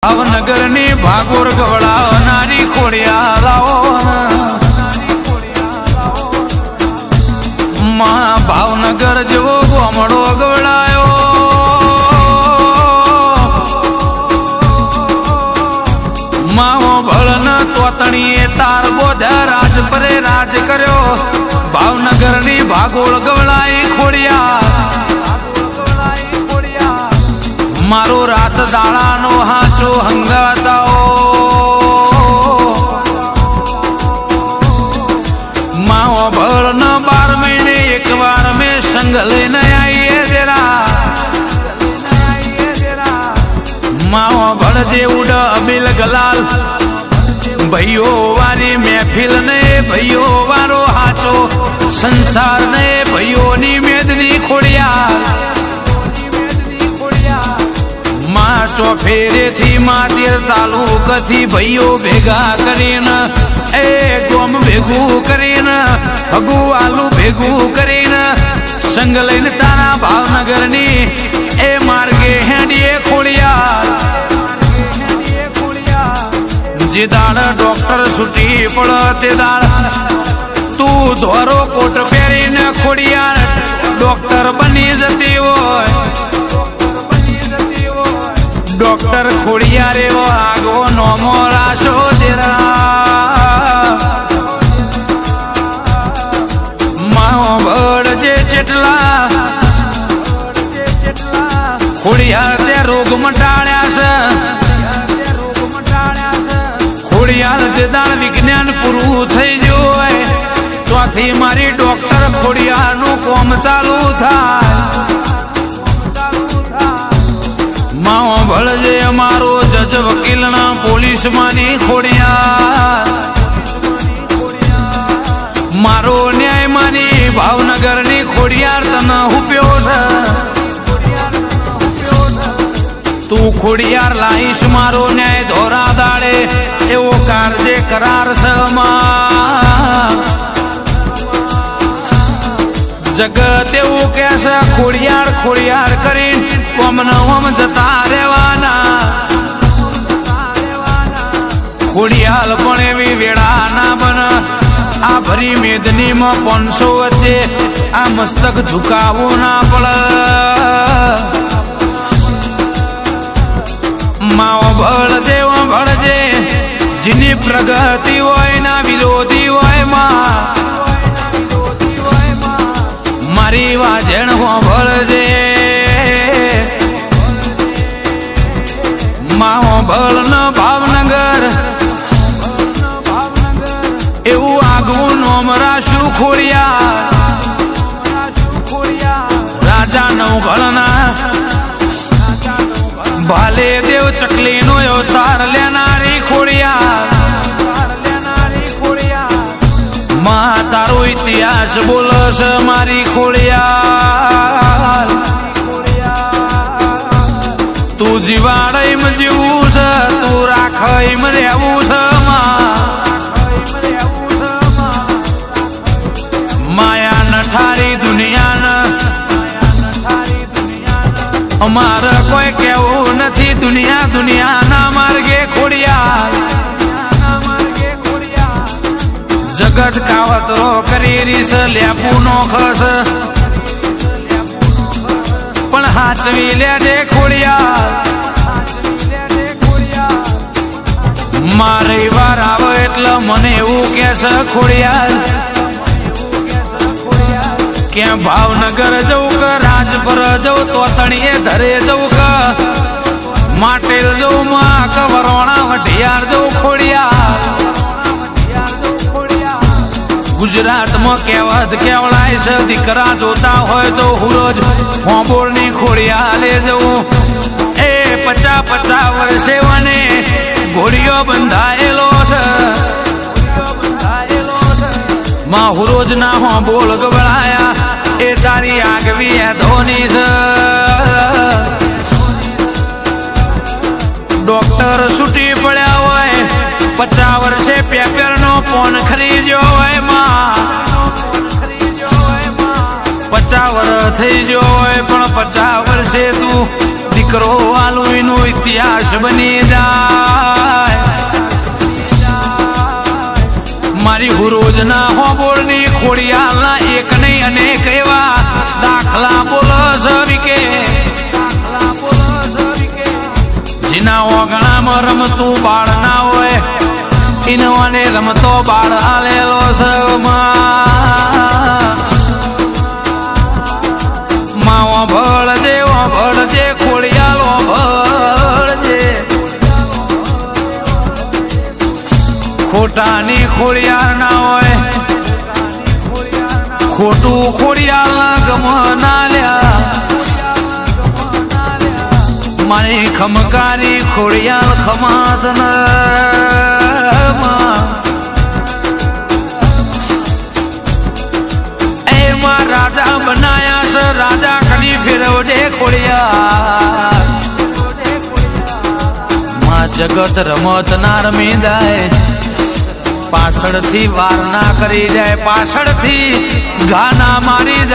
ભાવનગર ની ભાગોર ગવડાવનારી ખોડિયા લાવો માં ભાવનગર જેવો ગોમડો ગવડાયો માવો ભળન તોતણીએ તાર બોધા રાજ પરે રાજ કર્યો ભાવનગર ની ભાગોળ ગવડાઈ ખોડિયા મારો રાત દાડાનો હાચો હંગાતાઓ માવો ભળ ન 12 મહિને એક વાર મેં સંગ લઈને આવીએ જરા માવો ભળ જે ઉડ અબિલ ગલાલ ભાઈઓ વારી મહેફિલ ને ભાઈઓ વારો હાચો સંસાર ને ભાઈઓની મેદની ખોડિયા ચોફેરે થી માતીર તાલુક થી ભાઈઓ ભેગા કરીને એ ગોમ ભેગું કરીને હગુ આલુ ભેગું કરીને સંગ લઈને તારા ભાવનગર ની એ માર્ગે હેડીએ ખોડિયા જે દાડ ડોક્ટર છૂટી પડ તે દાડ તું ધોરો કોટ પહેરીને ખોડિયાર ડોક્ટર બની જતી હોય ડોક્ટર ખોડિયા રેવો આગો નોમો રાશો માવો બળ જે ચેટલા ખોડિયા તે રોગ મટાડ્યા છે ખોડિયાર જે દાણ વિજ્ઞાન પૂરું થઈ ગયું હોય ત્યાંથી મારી ડોક્ટર ખોડિયાર નું કોમ ચાલુ થાય માવો ભળજે અમારો જજ વકીલના પોલીસ માની ખોડિયા મારો ન્યાય માની ભાવનગર ની ખોડિયાર તને હુપ્યો છે તું ખોડિયાર લાઈશ મારો ન્યાય ધોરા દાડે એવો કારજે કરાર છે જગત એવું કે છે ખોડિયાર ખોડિયાર કરીને ઓમ જતા રહેવાના ખોડિયાલ પણ એવી વેળા ના બન આ ભરી મેદની માં 500 વચ્ચે આ મસ્તક ઝુકાવવું ના પડે માવો ભળજે ભળજે જેની પ્રગતિ હોય ના વિરોધી હોય મારી વાજણ ભળજે માવો ભળ ન ભાવનગર એવું આગવું નોમ રાશું ખોડિયા રાજા નવઘણના ભાલે દેવ ચકલી નો અવતાર લેનારી ખોડિયા માં તારો ઇતિહાસ બોલશ મારી ખોડિયા તું જીવાડમ જીવું છે તું રાખમ રહેવું છે માયા નઠારી દુનિયા અમારે કોઈ કેવું નથી દુનિયા દુનિયાના માર્ગે ખોડિયા જગત કાવતરો કરી રીસ લેપુ નો ખસ પણ હાચવી લેજે ખોડિયા મારે વાર આવે એટલે મને એવું કે છે ખોડિયાર ક્યાં ભાવનગર જવું કે રાજપર જવું તો તણીએ ધરે જવું કે માટેલ જવું માં કે વરોણા વઢિયાર જવું ખોડિયાર ગુજરાતમાં કહેવત કેવડાય છે દીકરા જોતા હોય તો હુરોજ હોંબોળ ની ખોડિયા લે જવું એ 50 વર્ષે મને ઘોડીઓ બંધાયેલો છે માં હુરોજ ના હોંબોળ ગવડાયા એ તારી આગવી ધોની છે ડોક્ટર છૂટી પડ્યા હોય 50 વર્ષે પેપર નો ફોન ખરીદ્યો હોય 50 વર્ષ થઈ ગયો હોય પણ 50 વર્ષે તું દીકરો આલુઈનો ઇતિહાસ બની જાય. મારી હુરોજના હોબોળની ખોડિયાલના એક નહીં અનેક એવા દાખલા બોલસ વિકે જેના ઓગણામાં રમતું બાળ ના હોય ઇનવાને રમતો બાળ આલેલો માવો ભળજે ખોડિયાલો ભળજે ખોટાની ખોડિયાર ના હોય ખોટું ખોડિયાર ના ગમ ના લ્યા મારી ખમકારી ખોડિયાલ ખમાત એમાં રાજા બનાયા છે રાજા કરી ફેરવજે ખોડિયાર માં જગત રમત ના રમી જાય પાછળથી વાર ના કરી જાય પાછળથી ઘા ના મારી જાય.